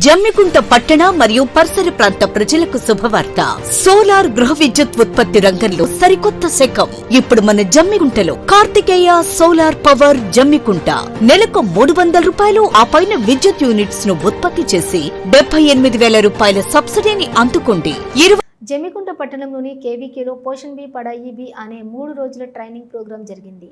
జమ్మికుంట పట్టణ మరియు పరిసర ప్రాంత ప్రజలకు శుభవార్త. సోలార్ గృహ విద్యుత్ ఉత్పత్తి రంగంలో సరికొత్త శకం ఇప్పుడు మన జమ్మికుంటలో కార్తికేయ సోలార్ పవర్ జమ్మికుంట. నెలకు 300 రూపాయలు ఆ పైన విద్యుత్ యూనిట్స్ ను ఉత్పత్తి చేసి 78,000 రూపాయల సబ్సిడీని అందుకోండి. జమ్మికుంట పట్టణంలోని కేవీకేలో పోషణ్ బి పడాయి బి అనే 3 రోజుల ట్రైనింగ్ ప్రోగ్రాం జరిగింది.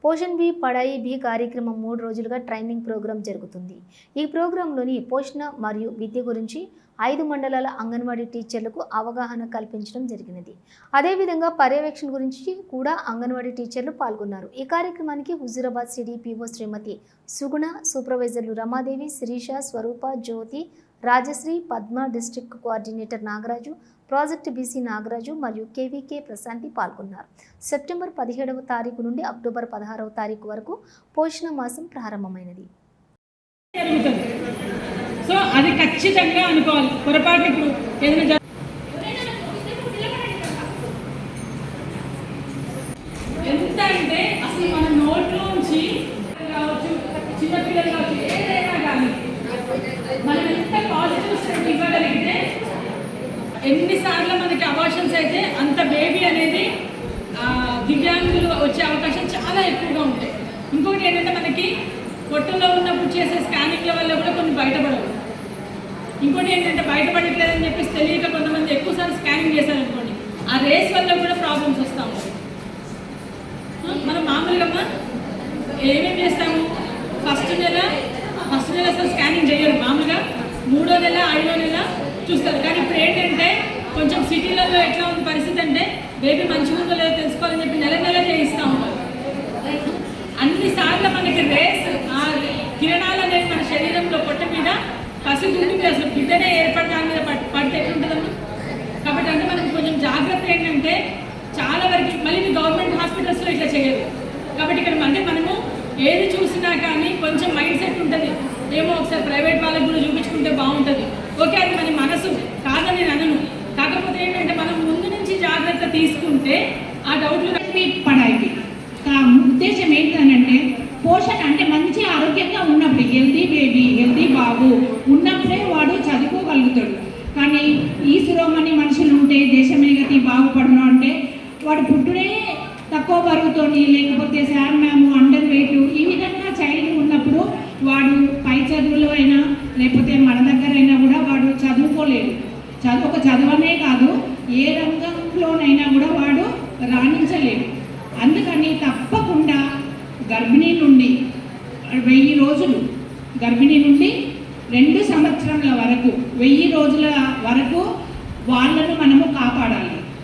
పోషణ్ బి పడాయి బి కార్యక్రమం 3 రోజులుగా ట్రైనింగ్ ప్రోగ్రాం జరుగుతుంది. ఈ ప్రోగ్రాంలోని పోషణ మరియు విద్య గురించి 5 మండలాల అంగన్వాడీ టీచర్లకు అవగాహన కల్పించడం జరిగినది. అదేవిధంగా పర్యవేక్షణ గురించి కూడా అంగన్వాడీ టీచర్లు పాల్గొన్నారు. ఈ కార్యక్రమానికి హుజూరాబాద్ సిడిపిఓ శ్రీమతి సుగుణ, సూపర్వైజర్లు Ramadevi, Sirisha, Swarupa, Jyothi, Rajashri, Padma, district coordinator Nagaraju, project BC Nagaraju మరియు కేవీకే ప్రశాంతి పాల్గొన్నారు. సెప్టెంబర్ 17వ తారీఖు నుండి అక్టోబర్ 16వ తారీఖు వరకు పోషణ మాసం ప్రారంభమైనది. సో అది ఖచ్చితంగా అనుకోవాలి. పొరపాటు ఇప్పుడు ఏదైనా ఎంత అంటే అసలు మన నోట్లోంచి కావచ్చు, చిన్నపిల్లలు కావచ్చు, ఏదైనా కానీ మనం ఎంత పాజిటివ్ స్టెప్ ఇవ్వగలిగితే ఎన్నిసార్లు మనకి అబార్షన్స్ అయితే అంత బేబీ అనేది దివ్యాంగులు వచ్చే అవకాశం చాలా ఎక్కువగా ఉంటాయి. ఇంకొకటి ఏంటంటే మనకి పొట్టలో ఉన్నప్పుడు చేసే స్కానింగ్ల వల్ల కూడా కొన్ని బయటపడవు. ఇంకోటి ఏంటంటే బయటపడట్లేదని చెప్పేసి తెలియక కొంతమంది ఎక్కువసార్లు స్కానింగ్ చేశారనుకోండి, ఆ రేస్ వల్ల కూడా ప్రాబ్లమ్స్ వస్తూ ఉంటాయి. మనం మామూలుగా ఏమేమి చేస్తాము, ఫస్ట్ నెల అసలు స్కానింగ్ చేయరు. మామూలుగా 3వ నెల 5వ నెల చూస్తారు. కానీ ఇప్పుడు ఏంటంటే కొంచెం సిటీలలో ఎట్లా ఉంది పరిస్థితి అంటే బేబీ మంచిగా ఉందో లేదో తెలుసుకోవాలని చెప్పి నెల నెల చేయిస్తూ ఉంటారు. అన్నిసార్లు మనకి రేస్ ఆ కిరణాలు అనేది మన శరీరంలో పొట్ట మీద పసిగుండి మీద అసలు బిడ్డనే ఏర్పడడానికి మీద పడితే ఎట్లుంటుందమ్మా. కాబట్టి అంటే మనం కొంచెం జాగ్రత్త ఏంటంటే చాలా వరకు మళ్ళీ గవర్నమెంట్ హాస్పిటల్స్లో ఇట్లా చేయరు. కాబట్టి ఇక్కడ అంటే మనము ఏది చూసినా కానీ కొంచెం మైండ్ సెట్ ఉంటుంది, ఏమో ఒకసారి ప్రైవేట్ వాళ్ళకి కూడా చూపించుకుంటే బాగుంటుంది. ఓకే, అది మన మనసు కాదని నేను అనను. కాకపోతే ఏంటంటే మనం ముందు నుంచి జాగ్రత్త తీసుకుంటే ఆ డౌట్లు పడాయి. ఉద్దేశం ఏంటంటే పోషణ అంటే మంచి ఆరోగ్యంగా ఉన్నప్పుడు హెల్దీ బేబీ, హెల్దీ బాబు ఉన్నప్పుడే వాడు చదువుకోగలుగుతాడు. కానీ ఈ శిరోమణి మనుషులు ఉంటే దేశమే గతి బాగుపడను అంటే వాడు పుట్టుడే తక్కువ బరువుతోని, లేకపోతే శామ్యాము, అండర్ వెయిట్, ఈ విధంగా చైల్డ్ ఉన్నప్పుడు వాడు పై చదువులో అయినా లేకపోతే మన దగ్గర అయినా కూడా వాడు చదువుకోలేడు. ఒక చదువనే కాదు, ఏ రంగంలోనైనా కూడా వాడు రాణించలేడు. అందుకని తప్పకుండా గర్భిణీ నుండి 1000 రోజులు, గర్భిణీ నుండి 2 సంవత్సరాల వరకు 1000 రోజుల వరకు వాళ్ళను మనము కాపాడాలి.